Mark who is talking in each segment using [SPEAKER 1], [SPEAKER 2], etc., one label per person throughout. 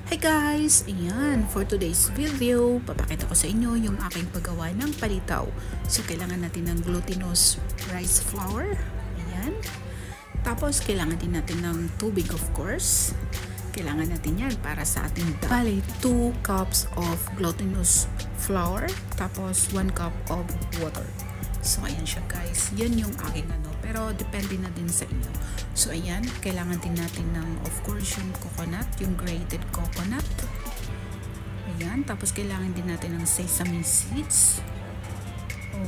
[SPEAKER 1] Hi guys! Ayan, for today's video, papakita ko sa inyo yung aking paggawa ng palitaw. So, kailangan natin ng glutinous rice flour. Ayan. Tapos, kailangan din natin ng tubig, of course. Kailangan natin yan para sa ating bale, 2 cups of glutinous flour. Tapos, 1 cup of water. So, ayan siya guys. Yan yung aking pero depende na din sa inyo. So, ayan. Kailangan din natin ng, of course, yung coconut, yung grated coconut. Ayan. Tapos, kailangan din natin ng sesame seeds.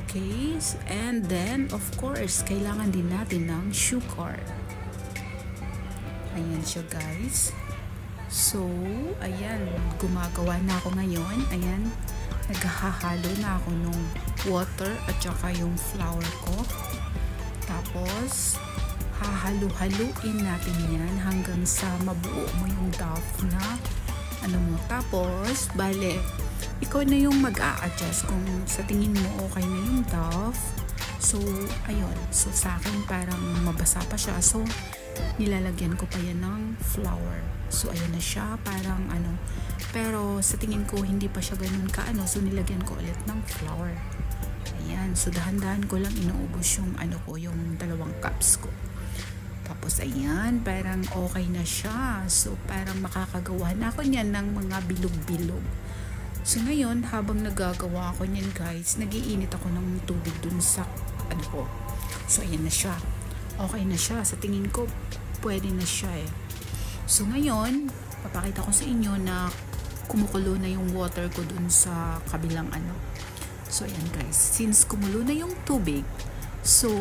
[SPEAKER 1] Okay. And then, of course, kailangan din natin ng sugar. Ayan siya guys. So, ayan. Gumagawa na ako ngayon. Ayan. Naghahalo na ako nung water at saka yung flour ko. Tapos, hahalo-haluin natin yan hanggang sa mabuo mo yung dough na mo. Tapos, bale, ikaw na yung mag-a-adjust kung sa tingin mo okay na yung dough. So, ayun. So, sa akin parang mabasa pa siya. So, nilalagyan ko pa yan ng flour. So, ayun na siya. Parang pero sa tingin ko hindi pa siya ganun so nilagyan ko ulit ng flour. Ayan, so dahan-dahan ko lang inuubos yung yung 2 cups ko. Tapos ayan, parang okay na siya. So parang makakagawa na ako niyan ng mga bilog-bilog. So ngayon, habang nagagawa ako niyan guys, nagiinit ako ng tubig dun sa ko. So ayan na siya. Okay na siya. Sa tingin ko, pwede na siya eh. So ngayon, papakita ko sa inyo na kumukulo na yung water ko dun sa kabilang So, ayan guys. Since kumulo na yung tubig, so,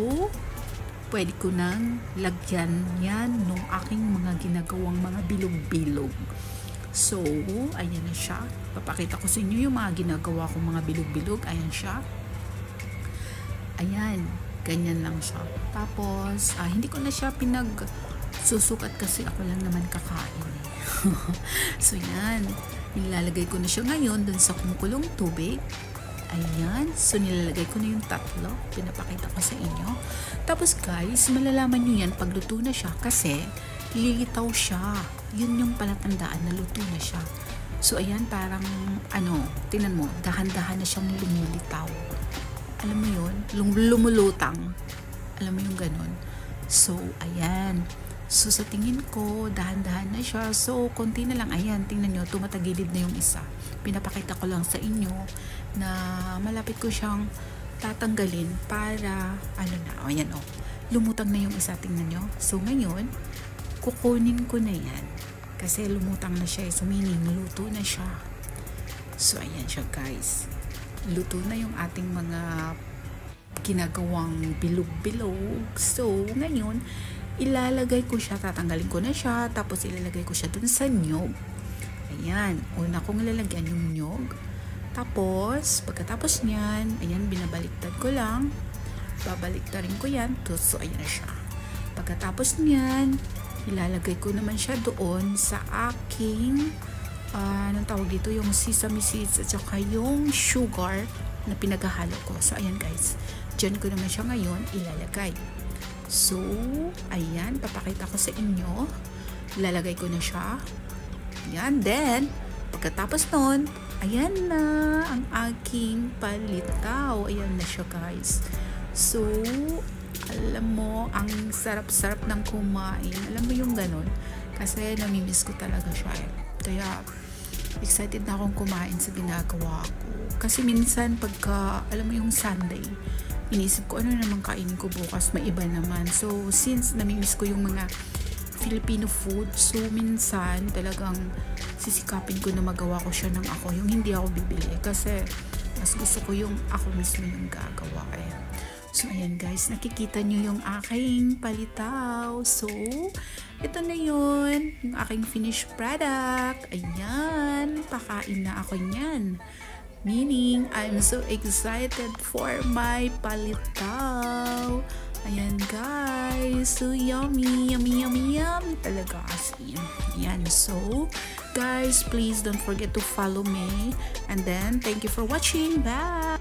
[SPEAKER 1] pwede ko nang lagyan yan nung aking mga ginagawang mga bilog-bilog. So, ayan na siya. Papakita ko sa inyo yung mga ginagawa kong mga bilog-bilog. Ayan siya. Ayan. Ganyan lang siya. Tapos, hindi ko na siya pinagsusukat kasi ako lang naman kakain. So, yan. Nilalagay ko na siya ngayon dun sa kumukulong tubig. Ayan. So, nilalagay ko na yung 3. Pinapakita ko sa inyo. Tapos, guys, malalaman nyo yan pag luto na siya kasi lilitaw siya. Yun yung palatandaan na luto na siya. So, ayan, parang, tingnan mo, dahan-dahan na siyang lumilitaw. Alam mo yun? Lumulutang. Alam mo yung ganun? So, ayan. So, sa tingin ko, dahan-dahan na siya. So, konti na lang. Ayan, tingnan nyo, tumatagilid na yung isa. Pinapakita ko lang sa inyo na malapit ko siyang tatanggalin para, ayan lumutang na yung isa. Tingnan nyo. So, ngayon, kukunin ko na yan. Kasi lumutang na siya. So, meaning, luto na siya. So, ayan siya, guys. Luto na yung ating mga ginagawang bilog-bilog. So, ngayon, ilalagay ko siya, tatanggalin ko na siya, tapos ilalagay ko siya dun sa nyog. Ayan, una kong ilalagyan yung nyog. Tapos, pagkatapos niyan, ayan, binabaliktad ko lang. Babaliktarin ko yan. So, ayan na siya. Pagkatapos niyan, ilalagay ko naman siya doon sa aking, anong tawag dito, yung sesame seeds at saka yung sugar na pinaghahalo ko. So, ayan guys, dyan ko naman siya ngayon ilalagay. So, ayan, papakita ko sa inyo. Ilalagay ko na siya. Ayan, then, pagkatapos nun, ayan na ang aking palitaw. Ayan na siya, guys. So, alam mo, ang sarap-sarap ng kumain. Alam mo yung ganun? Kasi namimiss ko talaga siya eh. Kaya, excited na akong kumain sa ginagawa ko. Kasi minsan, pagka, alam mo yung Sunday, inisip ko, naman kainin ko bukas, may iba naman. So, since namimiss ko yung mga Filipino food, so minsan talagang sisikapin ko na magawa ko siya ng ako, yung hindi ako bibili. Kasi, mas gusto ko yung ako mismo yung gagawa. Ayan. So, ayan guys, nakikita nyo yung aking palitaw. So, ito na yun, yung aking finished product. Ayan, pakain na ako niyan. Meaning, I'm so excited for my palitaw. Ayan guys, so yummy, yummy, yummy, yummy talaga as in. Ayan, so guys, please don't forget to follow me. And then, thank you for watching. Bye!